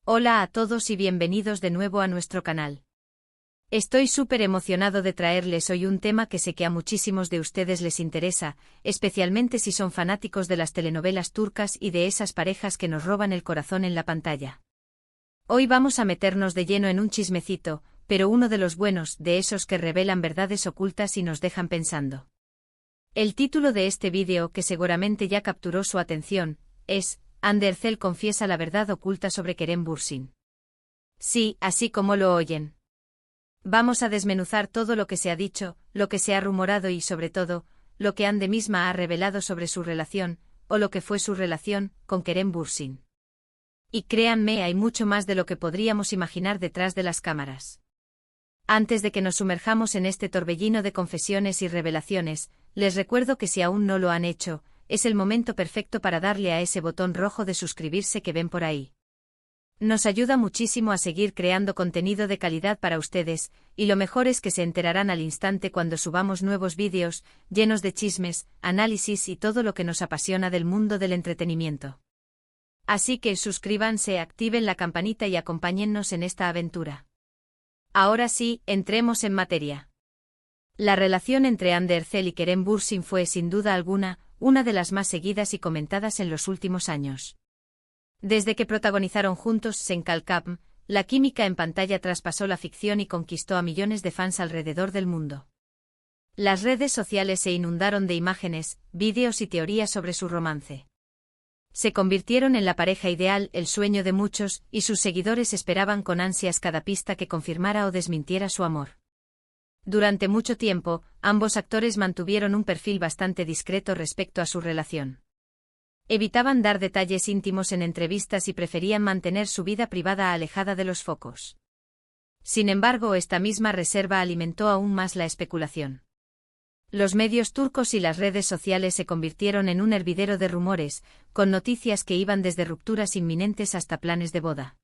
Hola a todos y bienvenidos de nuevo a nuestro canal. Estoy súper emocionado de traerles hoy un tema que sé que a muchísimos de ustedes les interesa, especialmente si son fanáticos de las telenovelas turcas y de esas parejas que nos roban el corazón en la pantalla. Hoy vamos a meternos de lleno en un chismecito, pero uno de los buenos, de esos que revelan verdades ocultas y nos dejan pensando. El título de este vídeo, que seguramente ya capturó su atención, es Hande Erçel confiesa la verdad oculta sobre Kerem Bürsin. Sí, así como lo oyen. Vamos a desmenuzar todo lo que se ha dicho, lo que se ha rumorado y, sobre todo, lo que Hande misma ha revelado sobre su relación, o lo que fue su relación, con Kerem Bürsin. Y créanme, hay mucho más de lo que podríamos imaginar detrás de las cámaras. Antes de que nos sumerjamos en este torbellino de confesiones y revelaciones, les recuerdo que si aún no lo han hecho, es el momento perfecto para darle a ese botón rojo de suscribirse que ven por ahí. Nos ayuda muchísimo a seguir creando contenido de calidad para ustedes, y lo mejor es que se enterarán al instante cuando subamos nuevos vídeos, llenos de chismes, análisis y todo lo que nos apasiona del mundo del entretenimiento. Así que suscríbanse, activen la campanita y acompáñennos en esta aventura. Ahora sí, entremos en materia. La relación entre Hande Erçel y Kerem Bürsin fue, sin duda alguna, una de las más seguidas y comentadas en los últimos años. Desde que protagonizaron juntos Sen Kalkam, la química en pantalla traspasó la ficción y conquistó a millones de fans alrededor del mundo. Las redes sociales se inundaron de imágenes, vídeos y teorías sobre su romance. Se convirtieron en la pareja ideal, el sueño de muchos, y sus seguidores esperaban con ansias cada pista que confirmara o desmintiera su amor. Durante mucho tiempo, ambos actores mantuvieron un perfil bastante discreto respecto a su relación. Evitaban dar detalles íntimos en entrevistas y preferían mantener su vida privada alejada de los focos. Sin embargo, esta misma reserva alimentó aún más la especulación. Los medios turcos y las redes sociales se convirtieron en un hervidero de rumores, con noticias que iban desde rupturas inminentes hasta planes de boda.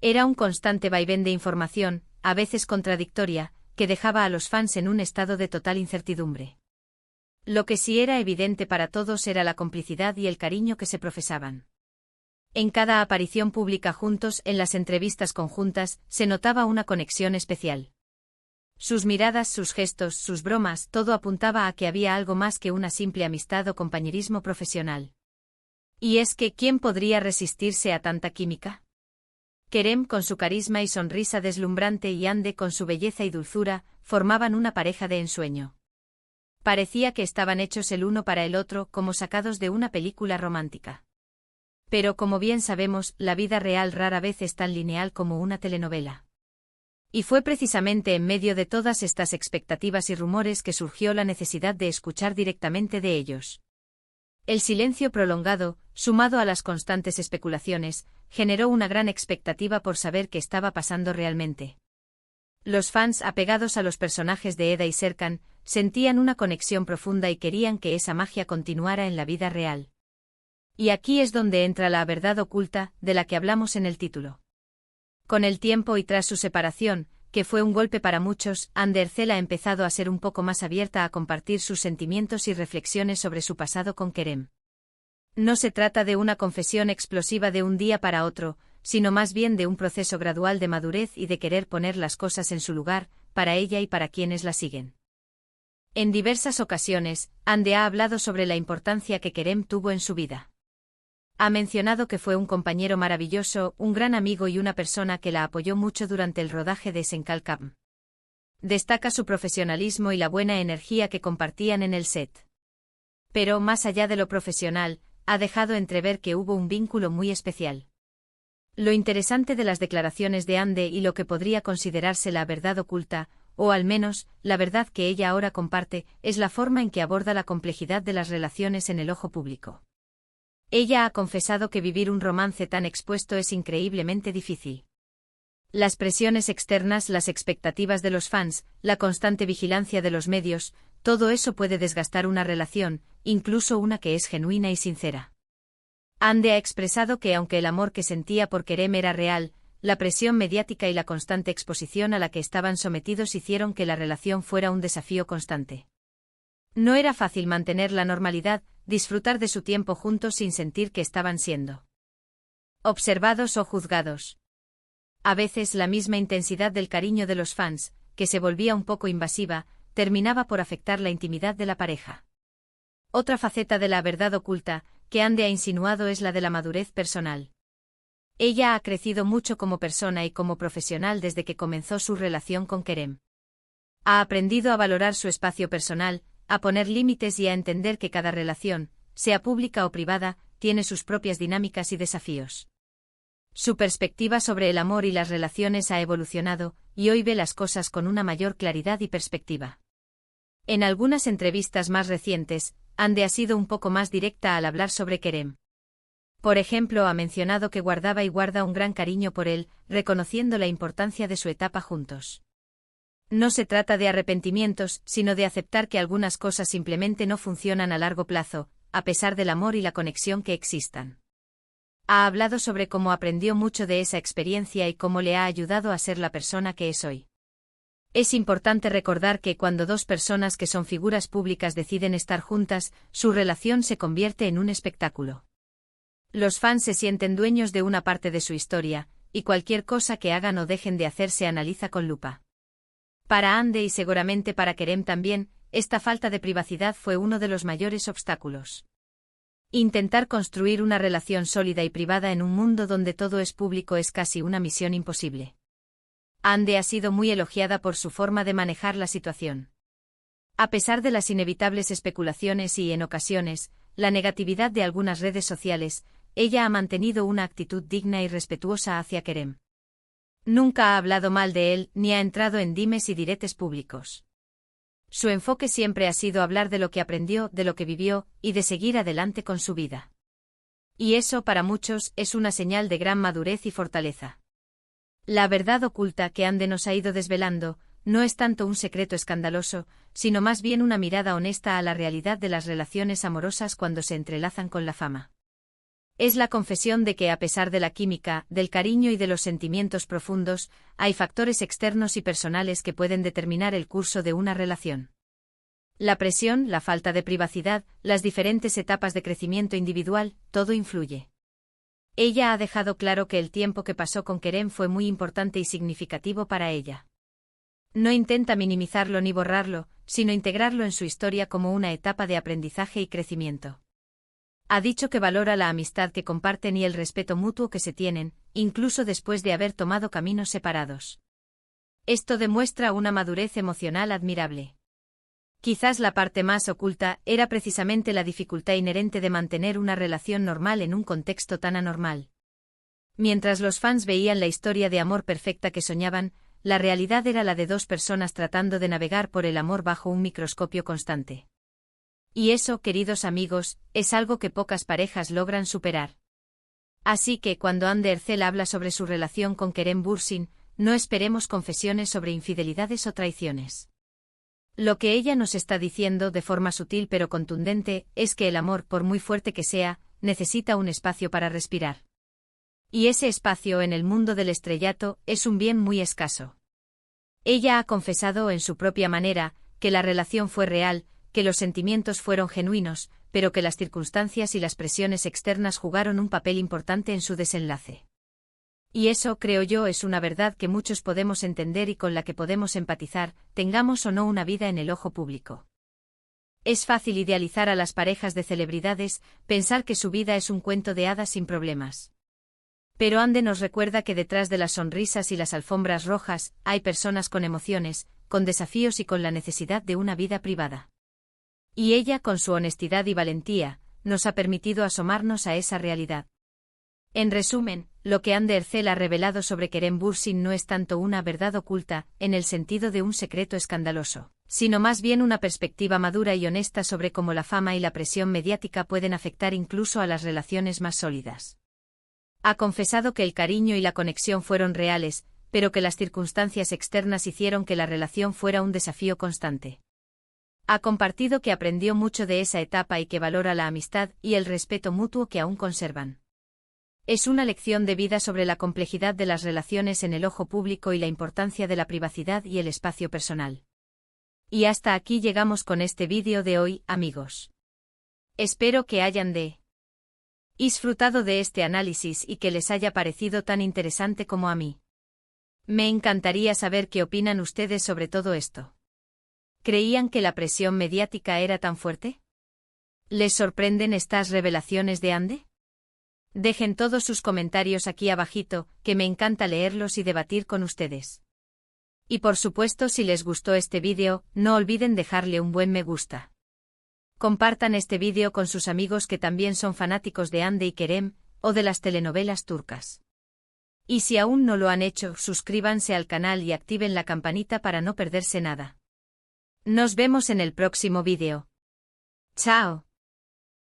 Era un constante vaivén de información, a veces contradictoria, que dejaba a los fans en un estado de total incertidumbre. Lo que sí era evidente para todos era la complicidad y el cariño que se profesaban. En cada aparición pública juntos, en las entrevistas conjuntas, se notaba una conexión especial. Sus miradas, sus gestos, sus bromas, todo apuntaba a que había algo más que una simple amistad o compañerismo profesional. Y es que, ¿quién podría resistirse a tanta química? Kerem, con su carisma y sonrisa deslumbrante, y Hande, con su belleza y dulzura, formaban una pareja de ensueño. Parecía que estaban hechos el uno para el otro, como sacados de una película romántica. Pero como bien sabemos, la vida real rara vez es tan lineal como una telenovela. Y fue precisamente en medio de todas estas expectativas y rumores que surgió la necesidad de escuchar directamente de ellos. El silencio prolongado, sumado a las constantes especulaciones, generó una gran expectativa por saber qué estaba pasando realmente. Los fans, apegados a los personajes de Eda y Serkan, sentían una conexión profunda y querían que esa magia continuara en la vida real. Y aquí es donde entra la verdad oculta, de la que hablamos en el título. Con el tiempo y tras su separación, que fue un golpe para muchos, Hande Erçel ha empezado a ser un poco más abierta a compartir sus sentimientos y reflexiones sobre su pasado con Kerem. No se trata de una confesión explosiva de un día para otro, sino más bien de un proceso gradual de madurez y de querer poner las cosas en su lugar, para ella y para quienes la siguen. En diversas ocasiones, Hande ha hablado sobre la importancia que Kerem tuvo en su vida. Ha mencionado que fue un compañero maravilloso, un gran amigo y una persona que la apoyó mucho durante el rodaje de Sen Kalkam. Destaca su profesionalismo y la buena energía que compartían en el set. Pero, más allá de lo profesional, ha dejado entrever que hubo un vínculo muy especial. Lo interesante de las declaraciones de Hande y lo que podría considerarse la verdad oculta, o al menos, la verdad que ella ahora comparte, es la forma en que aborda la complejidad de las relaciones en el ojo público. Ella ha confesado que vivir un romance tan expuesto es increíblemente difícil. Las presiones externas, las expectativas de los fans, la constante vigilancia de los medios, todo eso puede desgastar una relación, incluso una que es genuina y sincera. Hande ha expresado que aunque el amor que sentía por Kerem era real, la presión mediática y la constante exposición a la que estaban sometidos hicieron que la relación fuera un desafío constante. No era fácil mantener la normalidad, disfrutar de su tiempo juntos sin sentir que estaban siendo observados o juzgados. A veces la misma intensidad del cariño de los fans, que se volvía un poco invasiva, terminaba por afectar la intimidad de la pareja. Otra faceta de la verdad oculta, que Ande ha insinuado, es la de la madurez personal. Ella ha crecido mucho como persona y como profesional desde que comenzó su relación con Kerem. Ha aprendido a valorar su espacio personal, a poner límites y a entender que cada relación, sea pública o privada, tiene sus propias dinámicas y desafíos. Su perspectiva sobre el amor y las relaciones ha evolucionado, y hoy ve las cosas con una mayor claridad y perspectiva. En algunas entrevistas más recientes, Ande ha sido un poco más directa al hablar sobre Kerem. Por ejemplo, ha mencionado que guardaba y guarda un gran cariño por él, reconociendo la importancia de su etapa juntos. No se trata de arrepentimientos, sino de aceptar que algunas cosas simplemente no funcionan a largo plazo, a pesar del amor y la conexión que existan. Ha hablado sobre cómo aprendió mucho de esa experiencia y cómo le ha ayudado a ser la persona que es hoy. Es importante recordar que cuando dos personas que son figuras públicas deciden estar juntas, su relación se convierte en un espectáculo. Los fans se sienten dueños de una parte de su historia, y cualquier cosa que hagan o dejen de hacer se analiza con lupa. Para Ande y seguramente para Kerem también, esta falta de privacidad fue uno de los mayores obstáculos. Intentar construir una relación sólida y privada en un mundo donde todo es público es casi una misión imposible. Ande ha sido muy elogiada por su forma de manejar la situación. A pesar de las inevitables especulaciones y, en ocasiones, la negatividad de algunas redes sociales, ella ha mantenido una actitud digna y respetuosa hacia Kerem. Nunca ha hablado mal de él ni ha entrado en dimes y diretes públicos. Su enfoque siempre ha sido hablar de lo que aprendió, de lo que vivió, y de seguir adelante con su vida. Y eso, para muchos, es una señal de gran madurez y fortaleza. La verdad oculta que Ande nos ha ido desvelando, no es tanto un secreto escandaloso, sino más bien una mirada honesta a la realidad de las relaciones amorosas cuando se entrelazan con la fama. Es la confesión de que a pesar de la química, del cariño y de los sentimientos profundos, hay factores externos y personales que pueden determinar el curso de una relación. La presión, la falta de privacidad, las diferentes etapas de crecimiento individual, todo influye. Ella ha dejado claro que el tiempo que pasó con Kerem fue muy importante y significativo para ella. No intenta minimizarlo ni borrarlo, sino integrarlo en su historia como una etapa de aprendizaje y crecimiento. Ha dicho que valora la amistad que comparten y el respeto mutuo que se tienen, incluso después de haber tomado caminos separados. Esto demuestra una madurez emocional admirable. Quizás la parte más oculta era precisamente la dificultad inherente de mantener una relación normal en un contexto tan anormal. Mientras los fans veían la historia de amor perfecta que soñaban, la realidad era la de dos personas tratando de navegar por el amor bajo un microscopio constante. Y eso, queridos amigos, es algo que pocas parejas logran superar. Así que cuando Ande Erçel habla sobre su relación con Kerem Bürsin, no esperemos confesiones sobre infidelidades o traiciones. Lo que ella nos está diciendo de forma sutil pero contundente es que el amor, por muy fuerte que sea, necesita un espacio para respirar. Y ese espacio en el mundo del estrellato es un bien muy escaso. Ella ha confesado en su propia manera que la relación fue real, que los sentimientos fueron genuinos, pero que las circunstancias y las presiones externas jugaron un papel importante en su desenlace. Y eso, creo yo, es una verdad que muchos podemos entender y con la que podemos empatizar, tengamos o no una vida en el ojo público. Es fácil idealizar a las parejas de celebridades, pensar que su vida es un cuento de hadas sin problemas. Pero Ande nos recuerda que detrás de las sonrisas y las alfombras rojas, hay personas con emociones, con desafíos y con la necesidad de una vida privada. Y ella, con su honestidad y valentía, nos ha permitido asomarnos a esa realidad. En resumen, lo que Ande Erçel ha revelado sobre Kerem Bürsin no es tanto una verdad oculta, en el sentido de un secreto escandaloso, sino más bien una perspectiva madura y honesta sobre cómo la fama y la presión mediática pueden afectar incluso a las relaciones más sólidas. Ha confesado que el cariño y la conexión fueron reales, pero que las circunstancias externas hicieron que la relación fuera un desafío constante. Ha compartido que aprendió mucho de esa etapa y que valora la amistad y el respeto mutuo que aún conservan. Es una lección de vida sobre la complejidad de las relaciones en el ojo público y la importancia de la privacidad y el espacio personal. Y hasta aquí llegamos con este vídeo de hoy, amigos. Espero que hayan Disfrutado de este análisis y que les haya parecido tan interesante como a mí. Me encantaría saber qué opinan ustedes sobre todo esto. ¿Creían que la presión mediática era tan fuerte? ¿Les sorprenden estas revelaciones de Ande? Dejen todos sus comentarios aquí abajito, que me encanta leerlos y debatir con ustedes. Y por supuesto, si les gustó este vídeo, no olviden dejarle un buen me gusta. Compartan este vídeo con sus amigos que también son fanáticos de Hande y Kerem, o de las telenovelas turcas. Y si aún no lo han hecho, suscríbanse al canal y activen la campanita para no perderse nada. Nos vemos en el próximo vídeo. ¡Chao!